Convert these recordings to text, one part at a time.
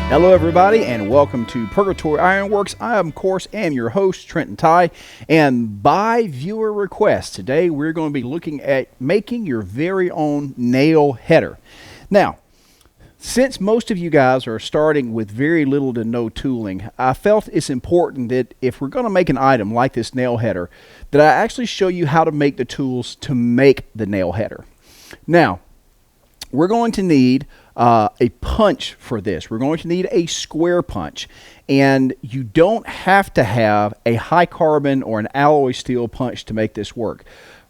Hello everybody and welcome to Purgatory Ironworks. I of course am your host Trenton, and by viewer request today we're going to be looking at making your very own nail header. Now, since most of you guys are starting with very little to no tooling, I felt it's important that if we're going to make an item like this nail header, that I actually show you how to make the tools to make the nail header. Now, we're going to need a punch for this. We're going to need a square punch, and you don't have to have a high carbon or an alloy steel punch to make this work.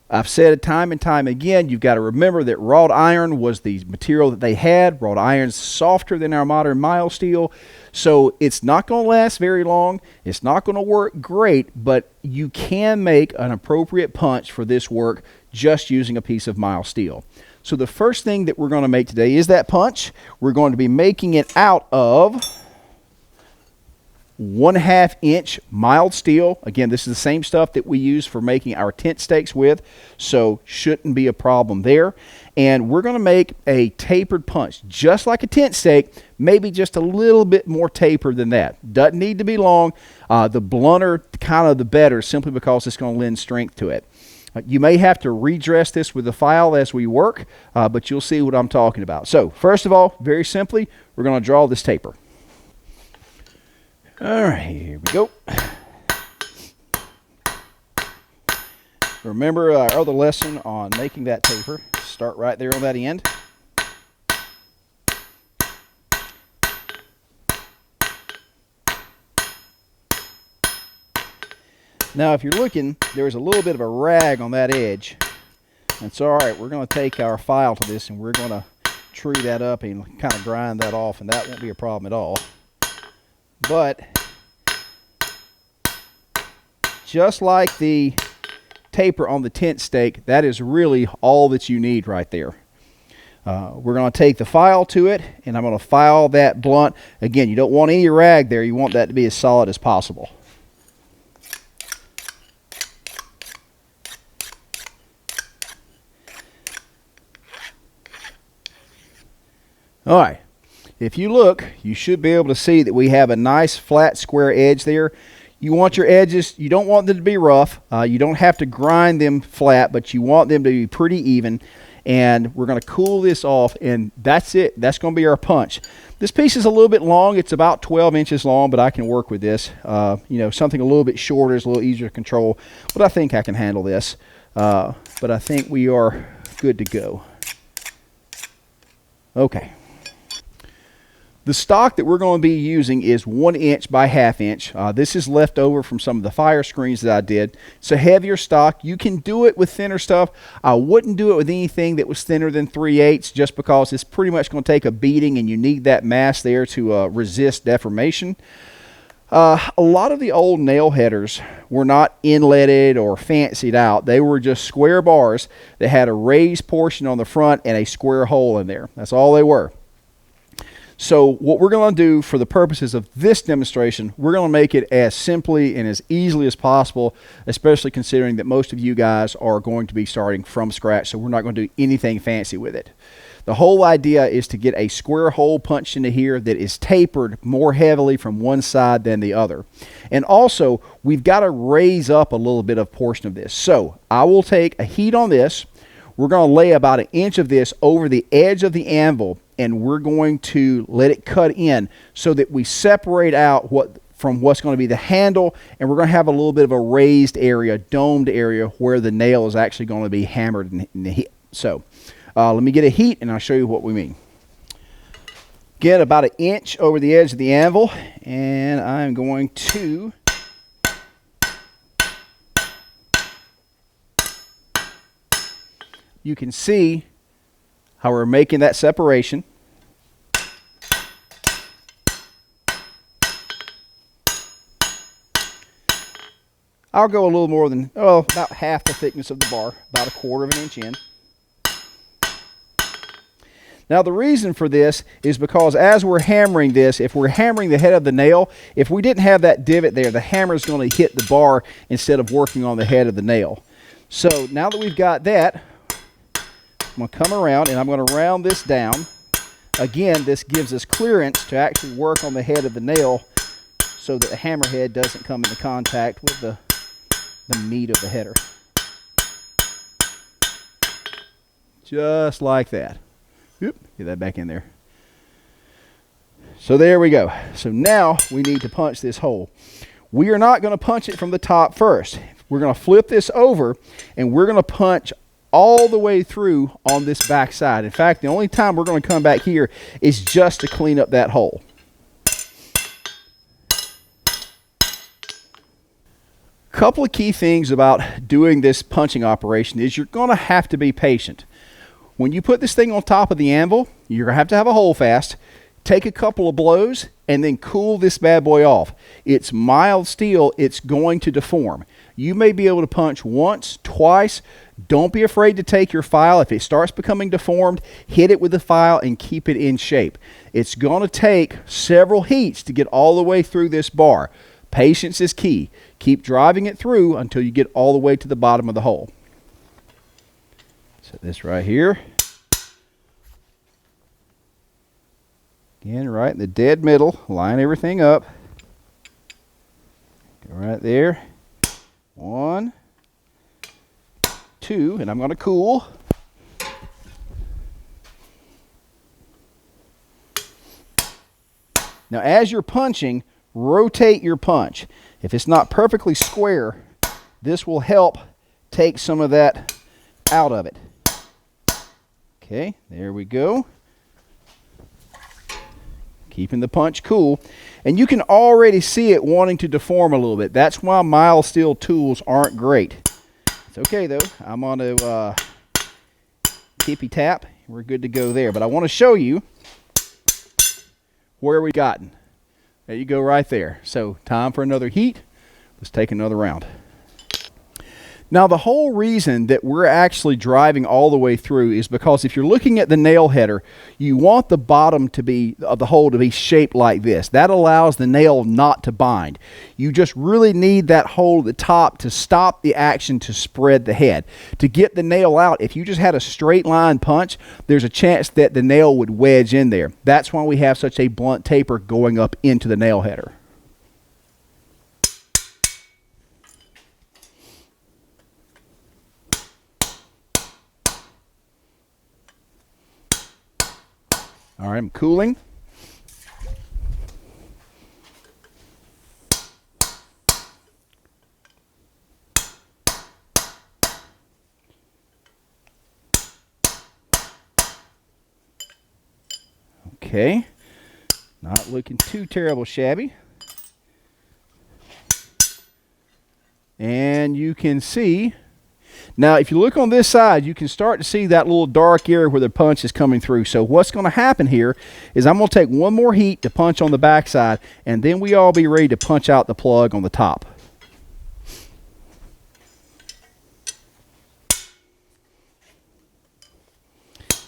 I've said it time and time again, you've got to remember that wrought iron was the material that they had. Wrought iron's softer than our modern mild steel, so it's not going to last very long. It's not going to work great, but you can make an appropriate punch for this work just using a piece of mild steel. So the first thing that we're going to make today is that punch. We're going to be making it out of 1/2 inch mild steel. Again, this is the same stuff that we use for making our tent stakes with, so shouldn't be a problem there. And we're going to make a tapered punch, just like a tent stake, maybe just a little bit more tapered than that. Doesn't need to be long. The blunter, kind of the better, simply because it's going to lend strength to it. You may have to redress this with the file as we work, but you'll see what I'm talking about. So, first of all, very simply, we're going to draw this taper. All right, here we go. Remember our other lesson on making that taper. Start right there on that end. Now, if you're looking, there's a little bit of a rag on that edge. That's all right. We're going to take our file to this and we're going to tree that up and kind of grind that off, and that won't be a problem at all. But just like the taper on the tent stake, that is really all that you need right there. We're going to take the file to it, and I'm going to file that blunt. Again, you don't want any rag there. You want that to be as solid as possible. All right, if you look, you should be able to see that we have a nice flat square edge there. You want your edges, you don't want them to be rough. You don't have to grind them flat, but you want them to be pretty even. And we're going to cool this off, and that's it. That's going to be our punch. This piece is a little bit long. It's about 12 inches long, but I can work with this. You know, something a little bit shorter is a little easier to control, but I think I can handle this. But I think we are good to go. Okay. The stock that we're going to be using is 1 inch by 1/2 inch. This is left over from some of the fire screens that I did. It's a heavier stock. You can do it with thinner stuff. I wouldn't do it with anything that was thinner than 3/8 just because it's pretty much going to take a beating and you need that mass there to resist deformation. A lot of the old nail headers were not inletted or fancied out. They were just square bars that had a raised portion on the front and a square hole in there. That's all they were. So what we're going to do for the purposes of this demonstration, we're going to make it as simply and as easily as possible, especially considering that most of you guys are going to be starting from scratch, so we're not going to do anything fancy with it. The whole idea is to get a square hole punched into here that is tapered more heavily from one side than the other. And also, we've got to raise up a little bit of portion of this. So I will take a heat on this. We're going to lay about 1 inch of this over the edge of the anvil, and we're going to let it cut in so that we separate out from what's going to be the handle, and we're going to have a little bit of a raised area, domed area, where the nail is actually going to be hammered in the heat. So let me get a heat, and I'll show you what we mean. Get about 1 inch over the edge of the anvil, and I'm going to you can see how we're making that separation. I'll go a little more than, about half the thickness of the bar, about 1/4 inch in. Now the reason for this is because as we're hammering this, if we're hammering the head of the nail, if we didn't have that divot there, the hammer is going to hit the bar instead of working on the head of the nail. So now that we've got that, I'm going to come around and I'm going to round this down Again, this gives us clearance to actually work on the head of the nail so that the hammerhead doesn't come into contact with the meat of the header. Just like that. Oop, get that back in there. So there we go. So now we need to punch this hole. We are not going to punch it from the top first. We're going to flip this over and we're going to punch all the way through on this back side. In fact, the only time we're going to come back here is just to clean up that hole. Couple of key things about doing this punching operation is you're going to have to be patient. When you put this thing on top of the anvil, you're going to have a hole fast. Take a couple of blows and then cool this bad boy off. It's mild steel. It's going to deform. You may be able to punch once, twice. Don't be afraid to take your file. If it starts becoming deformed, hit it with the file and keep it in shape. It's going to take several heats to get all the way through this bar. Patience is key. Keep driving it through until you get all the way to the bottom of the hole. Set this right here. Again, right in the dead middle. Line everything up. Go right there. 1, 2, and I'm going to cool. Now, as you're punching, rotate your punch. If it's not perfectly square, this will help take some of that out of it. Okay, there we go. Keeping the punch cool. And you can already see it wanting to deform a little bit. That's why mild steel tools aren't great. It's okay though. I'm on to tippy tap. We're good to go there. But I want to show you where we've gotten. There you go right there. So time for another heat. Let's take another round. Now the whole reason that we're actually driving all the way through is because if you're looking at the nail header, you want the bottom to be of the hole to be shaped like this. That allows the nail not to bind. You just really need that hole at the top to stop the action to spread the head. To get the nail out, if you just had a straight line punch, there's a chance that the nail would wedge in there. That's why we have such a blunt taper going up into the nail header. All right, I'm cooling. Okay, not looking too terrible shabby. And you can see, now if you look on this side, you can start to see that little dark area where the punch is coming through. So what's going to happen here is I'm going to take one more heat to punch on the back side, and then we all be ready to punch out the plug on the top.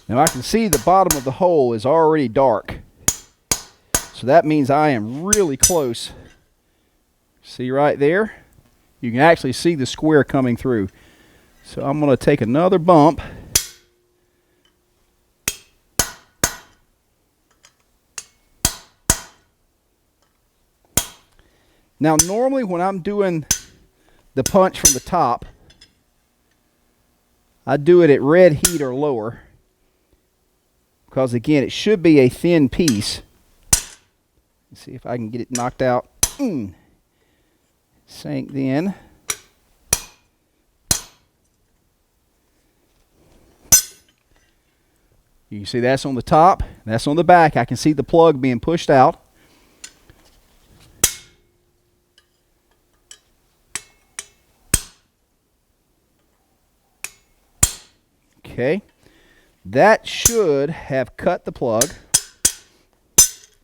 Now I can see the bottom of the hole is already dark. So that means I am really close. See right there? You can actually see the square coming through. So I'm going to take another bump. Now normally when I'm doing the punch from the top, I do it at red heat or lower. Because again, it should be a thin piece. Let's see if I can get it knocked out. Sank in. You can see that's on the top, that's on the back. I can see the plug being pushed out. Okay, that should have cut the plug.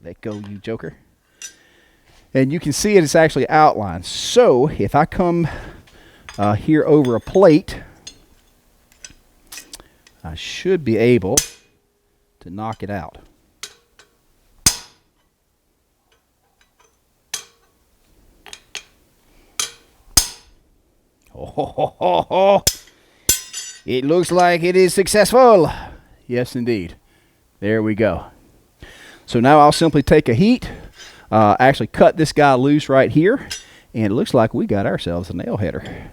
Let go, you joker. And you can see it's actually outlined. So if I come here over a plate, I should be able to knock it out. Oh. It looks like it is successful. Yes, indeed. There we go. So now I'll simply take a heat, actually cut this guy loose right here, and it looks like we got ourselves a nail header.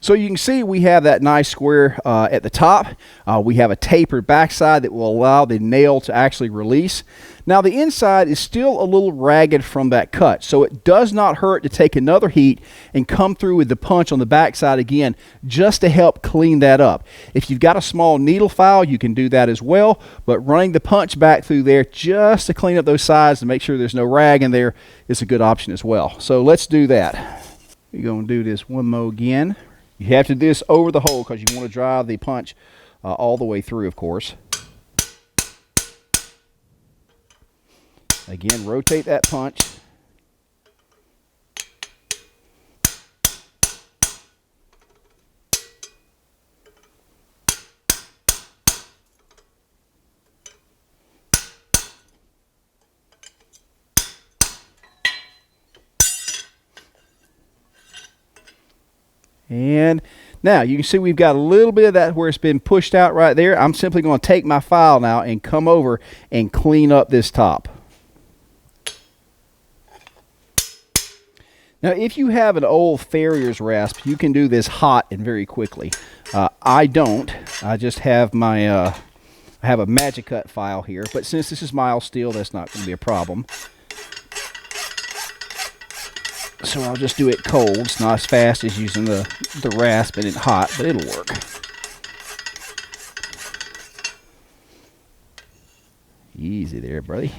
So you can see we have that nice square at the top. We have a tapered backside that will allow the nail to actually release. Now the inside is still a little ragged from that cut, so it does not hurt to take another heat and come through with the punch on the backside again just to help clean that up. If you've got a small needle file, you can do that as well, but running the punch back through there just to clean up those sides and make sure there's no rag in there is a good option as well. So let's do that. We're going to do this one more again. You have to do this over the hole because you want to drive the punch all the way through, of course. Again, rotate that punch. And now you can see we've got a little bit of that where it's been pushed out right there. I'm simply going to take my file now and come over and clean up this top. Now if you have an old farrier's rasp, you can do this hot and very quickly. I don't. I just have my I have a Magic Cut file here, but since this is mild steel, that's not going to be a problem. So I'll just do it cold. It's not as fast as using the rasp and it hot, but it'll work. Easy there, buddy.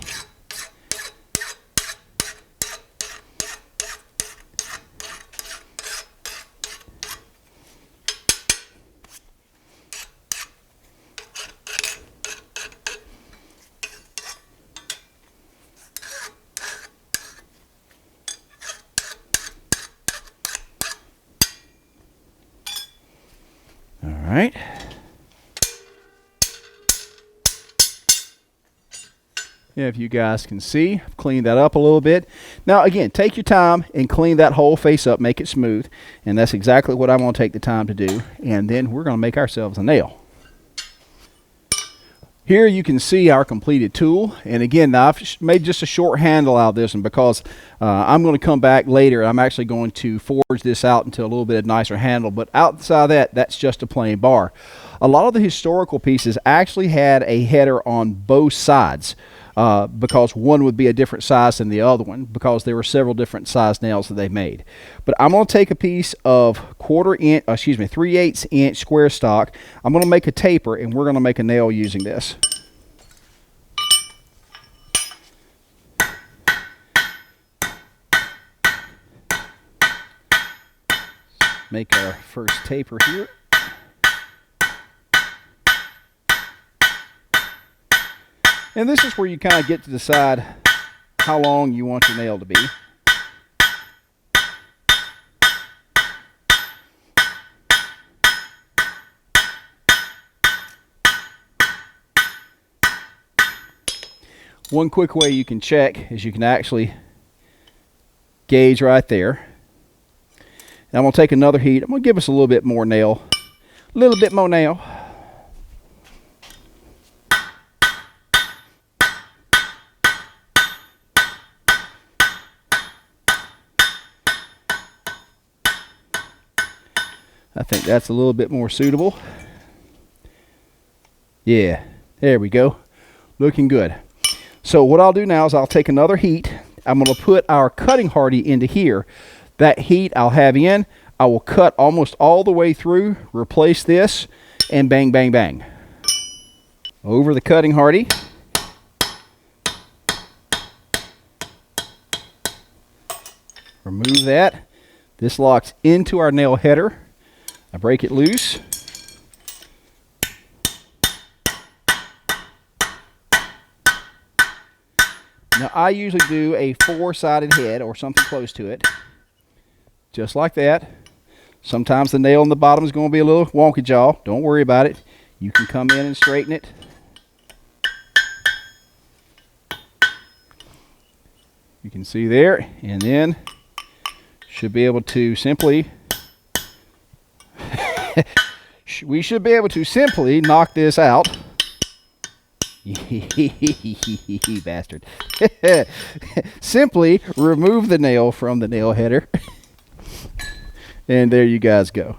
All right. Yeah, if you guys can see, I've cleaned that up a little bit. Now, again, take your time and clean that whole face up, make it smooth. And that's exactly what I'm going to take the time to do. And then we're going to make ourselves a nail. Here you can see our completed tool. And again, now I've made just a short handle out of this one because I'm going to come back later. I'm actually going to forge this out into a little bit of nicer handle. But outside of that, that's just a plain bar. A lot of the historical pieces actually had a header on both sides because one would be a different size than the other one because there were several different size nails that they made. But I'm going to take a piece of 3/8 inch square stock. I'm going to make a taper and we're going to make a nail using this. Make our first taper here. And this is where you kind of get to decide how long you want your nail to be. One quick way you can check is you can actually gauge right there. And I'm going to take another heat. I'm going to give us a little bit more nail. A little bit more nail. I think that's a little bit more suitable. Yeah, there we go. Looking good. So what I'll do now is I'll take another heat. I'm going to put our cutting hardy into here. That heat I'll have in. I will cut almost all the way through, replace this, and bang, bang, bang. Over the cutting hardy. Remove that. This locks into our nail header. I break it loose. Now I usually do a 4-sided head or something close to it. Just like that. Sometimes the nail on the bottom is going to be a little wonky jaw. Don't worry about it. You can come in and straighten it. You can see there, and then should be able to simply we should be able to simply knock this out. Bastard. Simply remove the nail from the nail header. And there you guys go.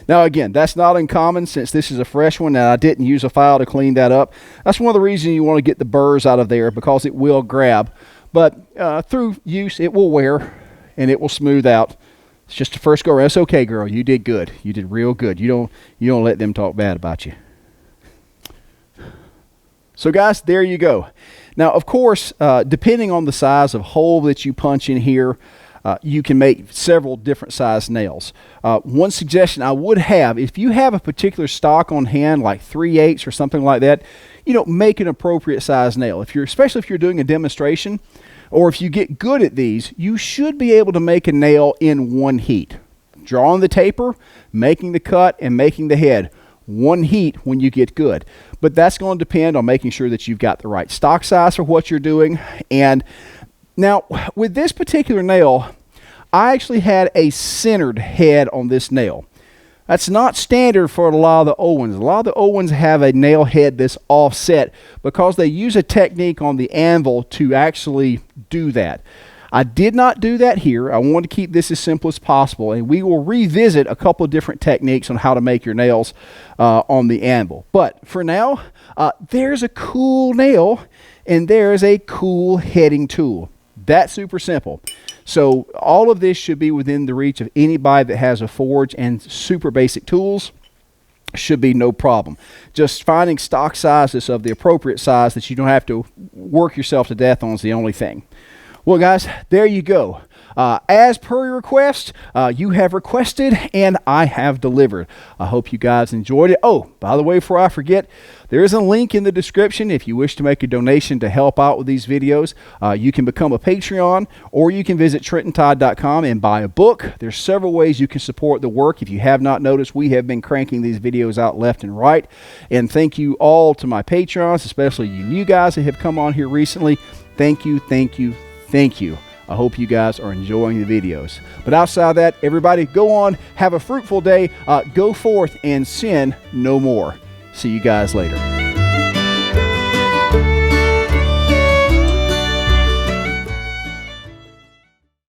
Now again, that's not uncommon since this is a fresh one and I didn't use a file to clean that up. That's one of the reasons you want to get the burrs out of there, because it will grab. But through use, it will wear and it will smooth out. It's just the first go around. It's okay, girl. You did good. You did real good. You don't let them talk bad about you. So guys, there you go. Now, of course, depending on the size of hole that you punch in here, you can make several different size nails. One suggestion I would have, if you have a particular stock on hand, like 3/8 or something like that, make an appropriate size nail. Especially if you're doing a demonstration, or if you get good at these, you should be able to make a nail in one heat. Drawing the taper, making the cut, and making the head. One heat when you get good. But that's going to depend on making sure that you've got the right stock size for what you're doing. And now, with this particular nail, I actually had a centered head on this nail. That's not standard for a lot of the old ones. A lot of the old ones have a nail head that's offset because they use a technique on the anvil to actually do that. I did not do that here. I wanted to keep this as simple as possible, and we will revisit a couple of different techniques on how to make your nails on the anvil. But for now, there's a cool nail, and there's a cool heading tool. That's super simple. So all of this should be within the reach of anybody that has a forge, and super basic tools should be no problem. Just finding stock sizes of the appropriate size that you don't have to work yourself to death on is the only thing. Well, guys, there you go. As per your request, you have requested and I have delivered. I hope you guys enjoyed it. Oh, by the way, before I forget, there is a link in the description if you wish to make a donation to help out with these videos. You can become a Patreon, or you can visit TrentonTodd.com and buy a book. There's several ways you can support the work. If you have not noticed, we have been cranking these videos out left and right. And thank you all to my Patreons, especially you new guys that have come on here recently. Thank you, thank you, thank you. I hope you guys are enjoying the videos. But outside of that, everybody go on, have a fruitful day, go forth and sin no more. See you guys later.